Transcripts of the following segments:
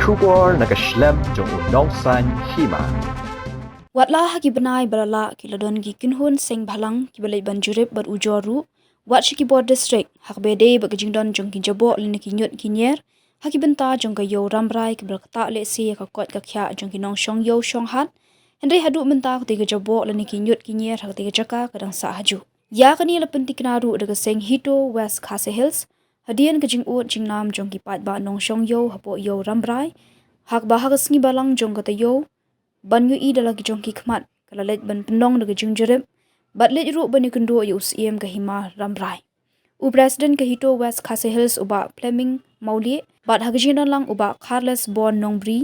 Shubor nakaslem jong unong san hima. Watla haki benai berala kiladon gi kinhun seng balang kibalai banjurip ber ujoru wat shiki bor district hak bede bagajingdon jong kinjabo lini kinyut kinyer haki benta jong kayo ramrai kiberkata le si ka kot ka khya jong kinong shong yo shong hat hendai hadu benta ketiga jabo lini kinyut kinyer hak tiga jaka kadang sa haju ya kani la pentik naru daga seng hito west khase hills hadian kajing ut jingnam jong ki pat ba nong shong yo hapo yo ramrai hak bahag sngi balang jong kata yo ban yu i dalagi jong ki khmat kala let ban pendong daga jing jerep bat let ru ban yukundo yu usiem ka hima ramrai u president ka hito west khase hills uba fleming mauli bat hagajin lang uba carles bon nongbri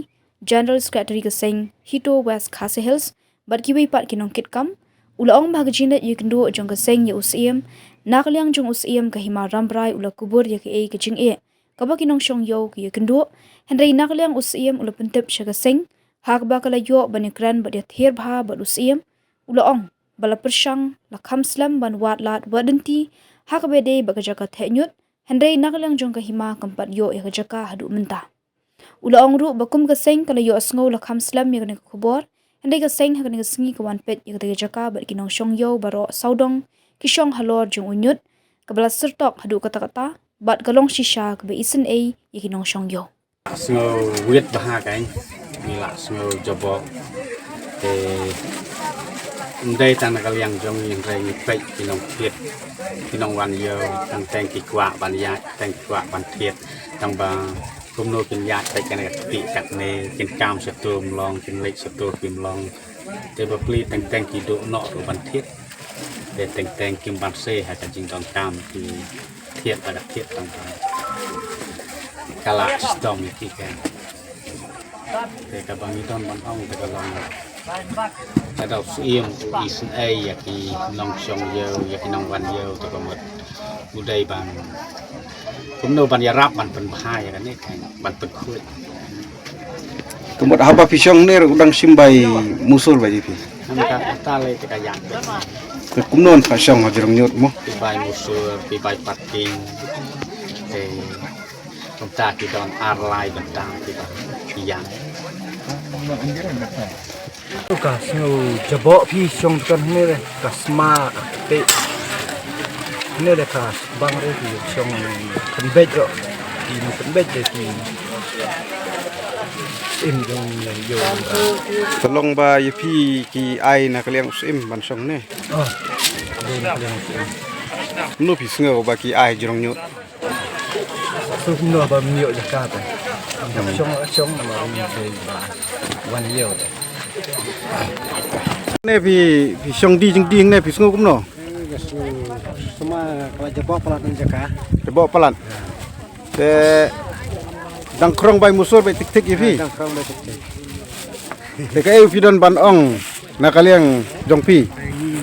general secretary ka seng hito west khase hills bat kiwi pat kinong kitkam ulaong bhagajin let yukundo jong ka seng yu usiem nakliang jong usiem ka hima ramrai ula kubur ya ka e ka jing e kaba kinong shong yo ka yukundo hendrai nakliang usiem ula pentep shaga seng hak bakala yo banikran badia thir bha badusiem ulaong bala persang la khamslam ban wat lat wadanti hak bede bagajaka thenyut hendai naklang jong ka hima kampat yo e jaka hadu menta ulaong ru bakum ka seng kala yo asngo la khamslam ye ne khobor hendai ka seng hak ne sngi ka wan pet ye ka jaka bad kinong shong yo baro saudong kishong halor jong unyut kabala sertok hadu kata kata bat kalong shisha ka be isen e ye kinong shong yo Snow wet bahagai mila snow jobo đây tan yang jong yang reng pek kinong thiet kinong wan yo tang teng ki kwa ban ya teng kwa ban thiet tang ba kum no kin ya pek kan ti kat ne kin kam se tum long kin lek se tu kim long te ba pli teng teng ki do no ro ban thiet de teng teng kim ban se ha ka jing tong kam ki thiet ba thiet tang kala stom ki kan te ka bang iton ban ong te ka long ada siem isin ai ya ki nong shong yo ya ki nong wan yo te ko mot udai ban kum no ban ya rap ban pen bahaya kan ni kan ban pen khut Tumot haba pisong ner udang simbai musul ba jipi. ka tale te ka yang Kumnon fasong hajrong nyot mo. pi bai musur pi bai pating te kom ta ki don arlai ban tang pi yang Ka snow jabo pi song kan ne ka sma te ne le ka bang re pi song kan bet ro di kan bet de pi im dong yo Tolong ba yipi ki ai na kaliang usim ban song ne. oh de yang Nu pi sngo ba ki ai jrong nyot. so no ba mi yo jakarta song ma ri se ba wan yo Ne pi song di jing ding ne pi sngo kumno. semua kalau jabo pelat jaka Tebo palat. Te dang krong bai musur bai tik tik yipi. dang kang le te De ka eu pidon ban ong na kaliang jong pi.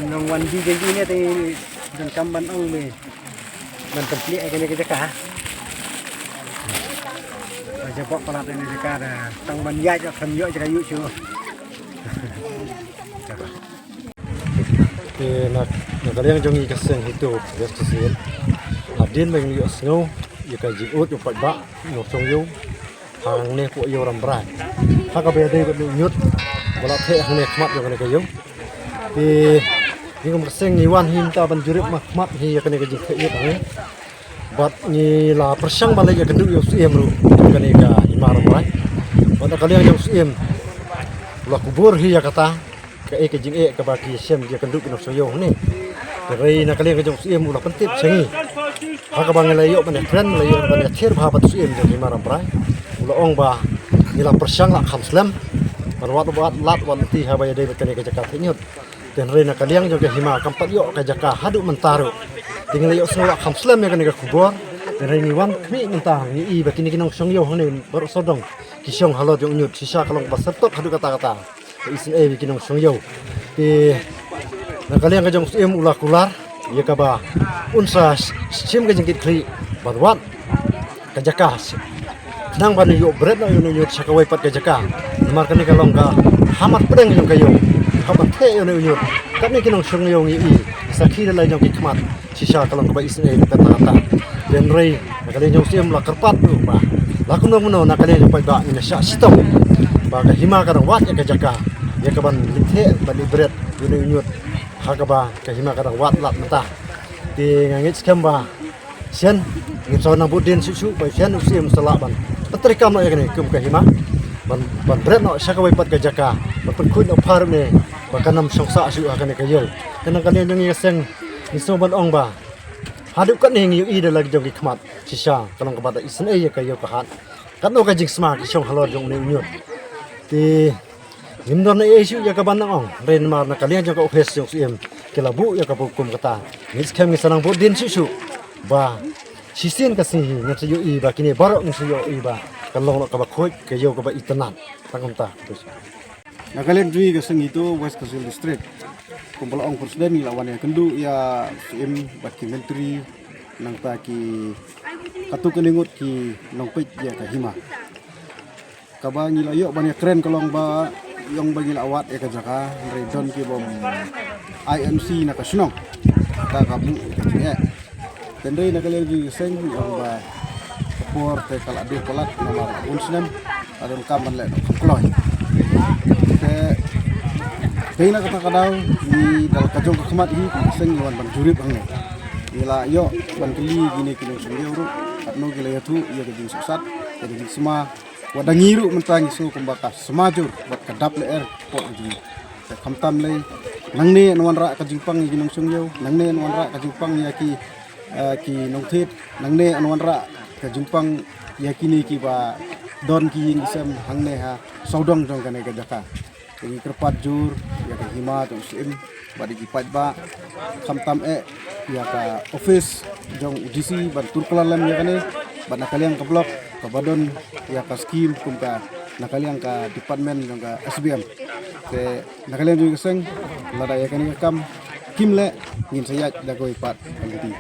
nong wan di jadi ni te dan kamban ong le ban templi ai kene jaka jabo pelat jaka tang ban ya jo tham yo jaka yu chu na kalian jongi kaseng itu west sel adin meng yo snow yo ka ji ut yo pat ba no song yo hang ne ko yo ram bra ha ka be de ko nyut wala the hang ne khmat yo ka yo ni ko kaseng ni wan him ta ban jurip mak khmat hi ka ne ka ji the yo ka bat ni la persang bale ya kendu yo siem ru ka ne ka imar bra wala kalian yo siem la kubur hi ya kata ka e ka jing e ka ba ki sem dia kenduk no so yo ni rei na kalian ka jong siem ulah pentip sengi ha ka bang layo ban friend layo ban thir bha bat siem jong maram prai ulah ong ba nila persang la khamslam ban wat lat wan ti ha ba ya dei ka ne ka jaka thinyut ten rei na kalian jong ka hima kampat yo ka jaka hadu mentaru ding layo so la khamslam ya ka ne ka kubur ten rei ni wan kmi mentang ni i ba kini kinong song yo hang bar sodong kisong halo jong nyut sisa kalong basertok hadu kata-kata isin e bikin song yo ti na kalian ka jong sim ulah kular ye ka ba unsa sim ka jengkit kri barwat ka jakas nang ban yo bread na yo sakawai pat ka jaka mar kan ka long ka hamat pedang yo kayo hamat the yo yo kami kinong song yo ngi i sakhi la jong kit kmat sisa kalong ka ba isin e kata-kata den rei na kalian jong sim la kerpat ba lakun no nakale pai ba ina sha sitong ba ka hima ka wat ya ka jaka ya ka ban lithe ban ibret yun ha ka ba ka hima ka wat lat mata ti ngangit skam ba sian ngit so nang budin susu ba sian usim salaban patri kam no ya kene kum ka hima ban bret no sha ka bai pat ka jaka ba kun no par ne ba kanam songsa su ka ne ka yel kanang kalian yang seng iso ban ong ba haduk kan heng yu i de lagi jong ki khmat sisa kalong ka bada isen e ka yo ka hat kan no ka jing sma ki song halor jong ne nyut ti nimdon na e su ya ka ban ong ren mar na kalian jong ka ofes jong sim kelabu ya ka kum kata nis kem sanang bodin susu ba sisin ka si ngat yu i ba kini barok ni yu i ba kalong ka ba khoi ka yo ka ba itanan tangom ta Nakalian jui ke seng itu West Kazul District. Kumpul ong presiden lawan ya kendu ya CM baki menteri nang ta ki katu keningut ki nongpit ya ka hima. Kaba ngila yo banyak keren kalong ba yang bagi awat ya ka jaka redon ki bom IMC na ka sunong. Ta kabu ya. Tendai nakalian jui seng yang ba por te kala de kolat nomor unsnem adon kaman le kloy. Kaya na kata-kadaw ni dal kajong kakemat hi seng iwan ban jurip angge. Ila yo ban keli gini kinong sunggeuro atno gila yatu iya kajing susat jadi sema wadangiru mentangi su kumbaka semajur buat kadap leer pot gini. Kamtam le nangne nuan ra kajing pang ginong sunggeu nangne nuan ra kajing pang ya ki nongtit nangne nuan ra kajing pang ya kini ki ba don ki ing isem hangne ha saudong jong kane kajaka. Jadi kerpat jur ya ke hima tu sim badi kipat ba kamtam ya ka office jong UDC ban turkalalam ya kane ban nakaliang ka blok ka badon ya ka skim kum ka nakaliang ka department jong ka SBM ke nakaliang juga seng lada ya kane kam kimle ngin sayat dagoi pat angti